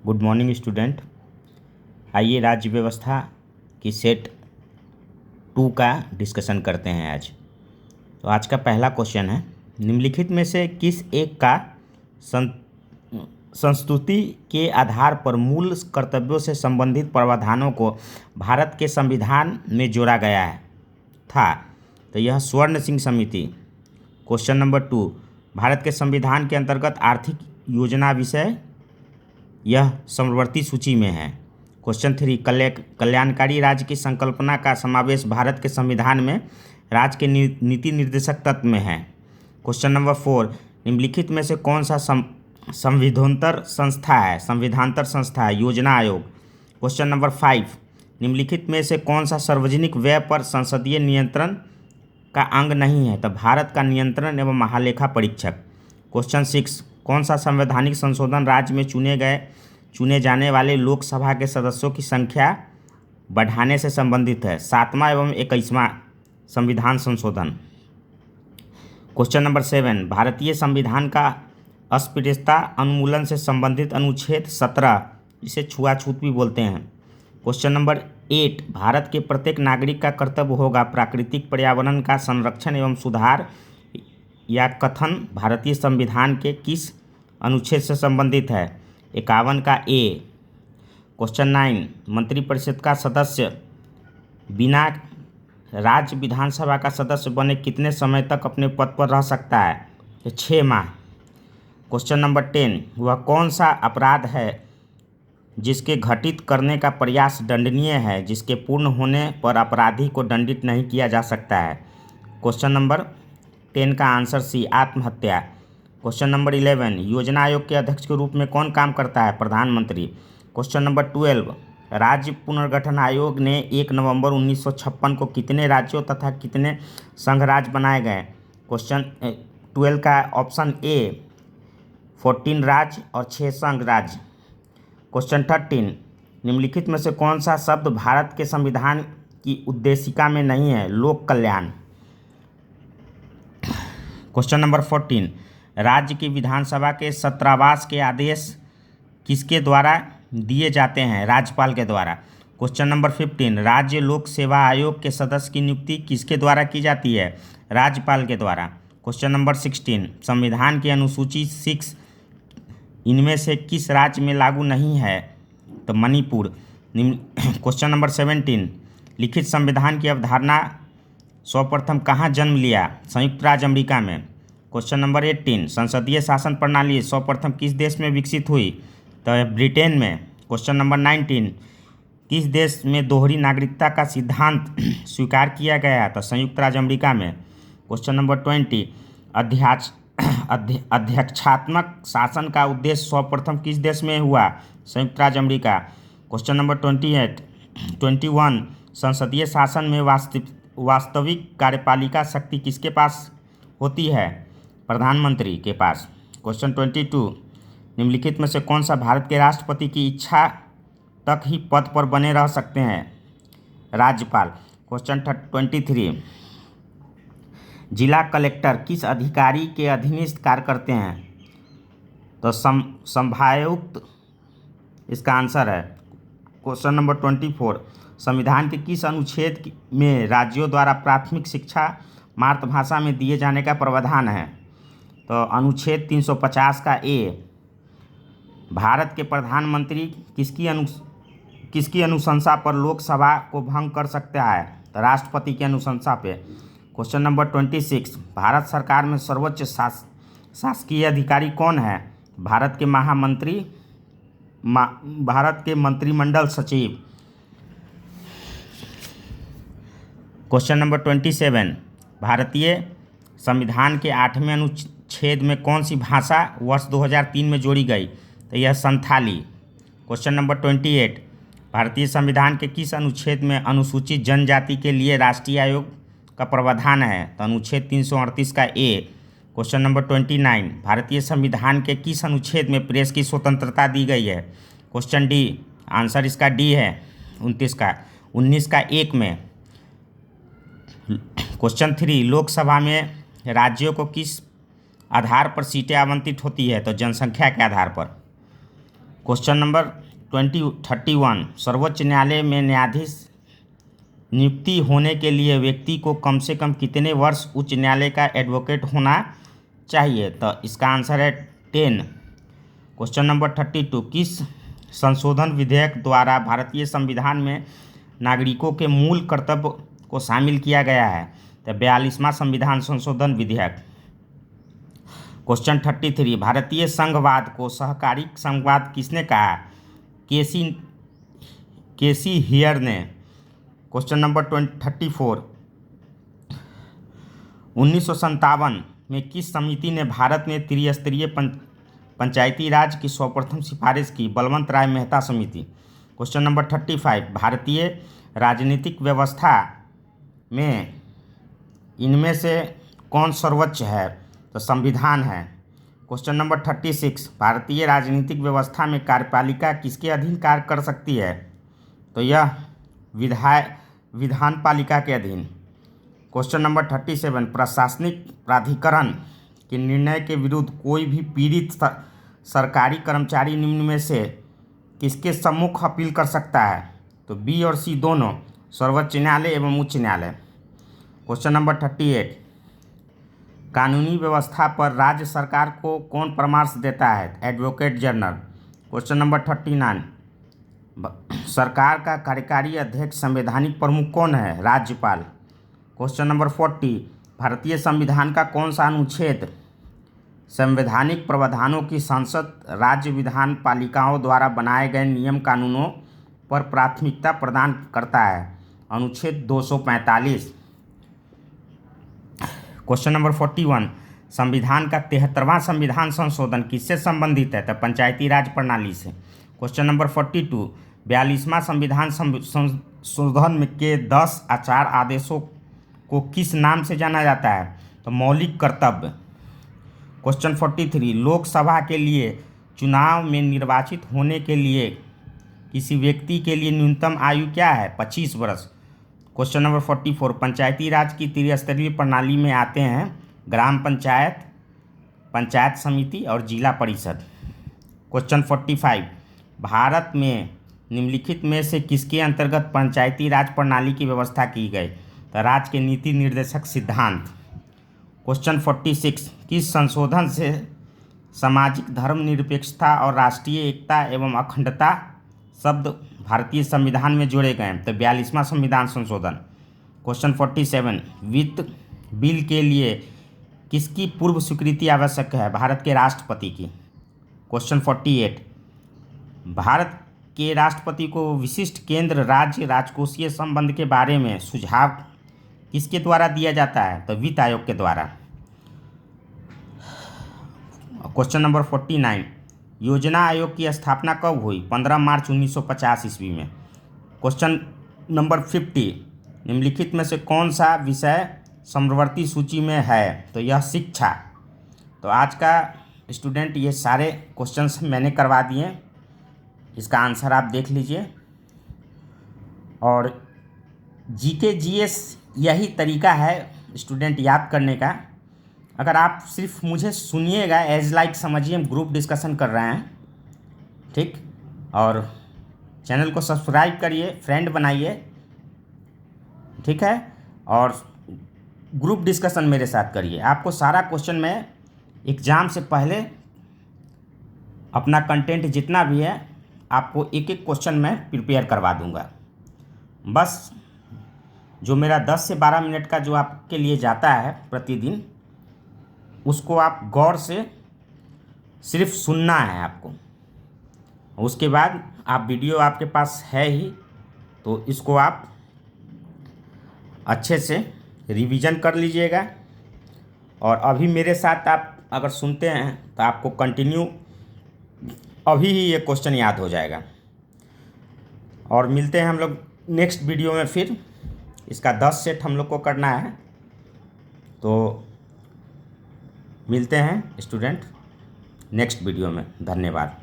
Good morning student. आइए राज्य व्यवस्था की सेट 2 का डिस्कशन करते हैं आज। तो आज का पहला क्वेश्चन है, निम्नलिखित में से किस एक का संस्तुति के आधार पर मूल कर्तव्यों से संबंधित प्रावधानों को भारत के संविधान में जोड़ा गया है था? तो यह स्वर्ण सिंह समिति। क्वेश्चन नंबर 2, भारत के संविधान के अंतर्गत आर्थिक योजना विषय यह समवर्ती सूची में है। क्वेश्चन 3, कल्याणकारी राज्य की संकल्पना का समावेश भारत के संविधान में राज्य के नीति निर्देशक तत्व में है। क्वेश्चन नंबर 4, निम्नलिखित में से कौन सा संविधानांतर संस्था है? योजना आयोग। क्वेश्चन नंबर 5, निम्नलिखित में से कौन सा सार्वजनिक व्यय पर संसदीय नियंत्रण का अंग नहीं है? तो भारत का नियंत्रण एवं महालेखा परीक्षक। क्वेश्चन 6, कौन सा संवैधानिक संशोधन राज्य में चुने जाने वाले लोकसभा के सदस्यों की संख्या बढ़ाने से संबंधित है? 7वां एवं 21वां संविधान संशोधन। क्वेश्चन नंबर 7, भारतीय संविधान का अस्पृश्यता उन्मूलन से संबंधित अनुच्छेद 17, जिसे छुआछूत भी बोलते हैं। क्वेश्चन नंबर 8, भारत के प्रत्येक नागरिक का कर्तव्य होगा प्राकृतिक पर्यावरण का संरक्षण एवं सुधार, या कथन भारतीय संविधान के किस अनुच्छेद से संबंधित है? 51 का ए। क्वेश्चन 9, मंत्रिपरिषद का सदस्य बिना राज्य विधानसभा का सदस्य बने कितने समय तक अपने पद पर रह सकता है? 6 माह। क्वेश्चन नंबर 10, वह कौन सा अपराध है जिसके घटित करने का प्रयास दंडनीय है, जिसके पूर्ण होने पर अपराधी को दंडित नहीं किया जा सकता है? क्वेश्चन नंबर 10 का आंसर सी, आत्महत्या। क्वेश्चन नंबर 11, योजना आयोग के अध्यक्ष के रूप में कौन काम करता है? प्रधानमंत्री। क्वेश्चन नंबर 12, राज्य पुनर्गठन आयोग ने 1 नवंबर 1956 को कितने राज्यों तथा कितने संघ राज्य बनाए गए? क्वेश्चन 12 का ऑप्शन ए 14 राज्य और 6 संघ राज्य। क्वेश्चन 13, निम्नलिखित में से कौन सा शब्द भारत के संविधान की उद्देशिका में नहीं है? लोक कल्याण। क्वेश्चन नंबर 14, राज्य की विधानसभा के छात्रावास के आदेश किसके द्वारा दिए जाते हैं? राज्यपाल के द्वारा। क्वेश्चन नंबर 15, राज्य लोक सेवा आयोग के सदस्य की नियुक्ति किसके द्वारा की जाती है? राज्यपाल के द्वारा। क्वेश्चन नंबर 16, संविधान की अनुसूची 6 इनमें से किस राज्य में लागू नहीं है? तो मणिपुर। क्वेश्चन नंबर 17, लिखित संविधान की अवधारणा सर्वप्रथम कहाँ जन्म लिया? संयुक्त राज्य अमेरिका में। क्वेश्चन नंबर 18, संसदीय शासन प्रणाली सर्वप्रथम किस देश में विकसित हुई? तो ब्रिटेन में। क्वेश्चन नंबर 19, किस देश में दोहरी नागरिकता का सिद्धांत स्वीकार किया गया? तो संयुक्त राज्य अमेरिका में। क्वेश्चन नंबर 20, अध्यक्षात्मक शासन का उद्देश्य सर्वप्रथम किस देश में हुआ? संयुक्त राज्य अमेरिका। क्वेश्चन नंबर 21, संसदीय शासन में वास्तविक कार्यपालिका शक्ति किसके पास होती है? प्रधानमंत्री के पास। क्वेश्चन 22, निम्नलिखित में से कौन सा भारत के राष्ट्रपति की इच्छा तक ही पद पर बने रह सकते हैं? राज्यपाल। क्वेश्चन 23, जिला कलेक्टर किस अधिकारी के अधीनस्थ कार्य करते हैं? तो संभागायुक्त इसका आंसर है। क्वेश्चन नंबर 24, संविधान के किस अनुच्छेद में राज्यों द्वारा प्राथमिक शिक्षा मातृभाषा में दिए जाने का प्रावधान है? तो अनुच्छेद 350 का ए। भारत के प्रधानमंत्री किसकी अनुशंसा पर लोकसभा को भंग कर सकता है? तो राष्ट्रपति की अनुशंसा पे। क्वेश्चन नंबर 26, भारत सरकार में सर्वोच्च शासकीय अधिकारी कौन है? भारत के मंत्रिमंडल सचिव। क्वेश्चन नंबर 27, भारतीय संविधान के 8वें अनुच्छेद में कौन सी भाषा वर्ष 2003 में जोड़ी गई? तो यह संथाली। क्वेश्चन नंबर 28, भारतीय संविधान के किस अनुच्छेद में अनुसूचित जनजाति के लिए राष्ट्रीय आयोग का प्रावधान है? तो अनुच्छेद 338 का ए। क्वेश्चन नंबर 29, भारतीय संविधान के किस अनुच्छेद में प्रेस की स्वतंत्रता दी गई है? क्वेश्चन डी, आंसर इसका डी है 19 का 1 में। क्वेश्चन 3, लोकसभा में राज्यों को किस आधार पर सीटें आवंटित होती है? तो जनसंख्या के आधार पर। क्वेश्चन नंबर 31, सर्वोच्च न्यायालय में न्यायाधीश नियुक्ति होने के लिए व्यक्ति को कम से कम कितने वर्ष उच्च न्यायालय का एडवोकेट होना चाहिए? तो इसका आंसर है 10। क्वेश्चन नंबर 32, किस संशोधन विधेयक द्वारा भारतीय संविधान में नागरिकों के मूल कर्तव्य को शामिल किया गया है? तो 42वां संविधान संशोधन विधेयक। क्वेश्चन 33, भारतीय संघवाद को सहकारी संघवाद किसने कहा? केसी हियर ने। क्वेश्चन नंबर 34, 1957 में किस समिति ने भारत में त्रिस्तरीय पंचायती राज की सर्वप्रथम सिफारिश की? बलवंत राय मेहता समिति। क्वेश्चन नंबर 35, भारतीय राजनीतिक व्यवस्था में इनमें से कौन सर्वोच्च है? तो संविधान है। क्वेश्चन नंबर 36, भारतीय राजनीतिक व्यवस्था में कार्यपालिका किसके अधीन कार्य कर सकती है? तो यह विधान पालिका के अधीन। क्वेश्चन नंबर 37, प्रशासनिक प्राधिकरण के निर्णय के विरुद्ध कोई भी पीड़ित सरकारी कर्मचारी निम्न में से किसके सम्मुख अपील कर सकता है? तो बी और सी दोनों, सर्वोच्च न्यायालय एवं उच्च न्यायालय। क्वेश्चन नंबर 38, कानूनी व्यवस्था पर राज्य सरकार को कौन परामर्श देता है? Advocate general. क्वेश्चन नंबर 39, सरकार का कार्यकारी अध्यक्ष संवैधानिक प्रमुख कौन है? राज्यपाल। क्वेश्चन नंबर 40, भारतीय संविधान का कौन सा अनुच्छेद संवैधानिक प्रावधानों की संसद राज्य विधान पालिकाओं द्वारा बनाए गए नियम कानूनों पर प्राथमिकता प्रदान करता है? अनुच्छेद 245। क्वेश्चन नंबर 41, संविधान का 73वां संविधान संशोधन किससे संबंधित है? तो पंचायती राज प्रणाली से। क्वेश्चन नंबर 42, 42वां संविधान संशोधन के 10 आचार आदेशों को किस नाम से जाना जाता है? तो मौलिक कर्तव्य। क्वेश्चन 43, लोकसभा के लिए चुनाव में निर्वाचित होने के लिए किसी व्यक्ति के लिए न्यूनतम आयु क्या है? 25 वर्ष। क्वेश्चन नंबर 44, पंचायती राज की त्रिस्तरीय प्रणाली में आते हैं ग्राम पंचायत, पंचायत समिति और जिला परिषद। क्वेश्चन 45, भारत में निम्नलिखित में से किसके अंतर्गत पंचायती राज प्रणाली की व्यवस्था की गई? तो राज्य के नीति निर्देशक सिद्धांत। क्वेश्चन 46, किस संशोधन से सामाजिक धर्मनिरपेक्षता और राष्ट्रीय एकता एवं अखंडता शब्द भारतीय संविधान में जोड़े गए? तो 42वां संविधान संशोधन। क्वेश्चन 47, वित्त बिल के लिए किसकी पूर्व स्वीकृति आवश्यक है? भारत के राष्ट्रपति की। क्वेश्चन 48, भारत के राष्ट्रपति को विशिष्ट केंद्र राज्य राजकोषीय संबंध के बारे में सुझाव किसके द्वारा दिया जाता है? तो वित्त आयोग के द्वारा। क्वेश्चन नंबर 49, योजना आयोग की स्थापना कब हुई? 15 मार्च 1950 ईस्वी में। क्वेश्चन नंबर 50, निम्नलिखित में से कौन सा विषय समवर्ती सूची में है? तो यह शिक्षा। तो आज का स्टूडेंट ये सारे क्वेश्चंस मैंने करवा दिए, इसका आंसर आप देख लीजिए। और जीके जीएस यही तरीका है स्टूडेंट याद करने का। अगर आप सिर्फ मुझे सुनिएगा, एज लाइक समझिए हम ग्रुप डिस्कशन कर रहे हैं, ठीक। और चैनल को सब्सक्राइब करिए, फ्रेंड बनाइए, ठीक है। और ग्रुप डिस्कशन मेरे साथ करिए। आपको सारा क्वेश्चन मैं एग्ज़ाम से पहले अपना कंटेंट जितना भी है आपको एक एक क्वेश्चन मैं प्रिपेयर करवा दूंगा। बस जो मेरा 10 से 12 मिनट का जो आपके लिए जाता है प्रतिदिन, उसको आप गौर से सिर्फ सुनना है आपको। उसके बाद आप वीडियो आपके पास है ही, तो इसको आप अच्छे से रिवीजन कर लीजिएगा। और अभी मेरे साथ आप अगर सुनते हैं तो आपको कंटिन्यू अभी ही ये क्वेश्चन याद हो जाएगा। और मिलते हैं हम लोग नेक्स्ट वीडियो में। फिर इसका 10 सेट हम लोग को करना है, तो मिलते हैं स्टूडेंट नेक्स्ट वीडियो में। धन्यवाद।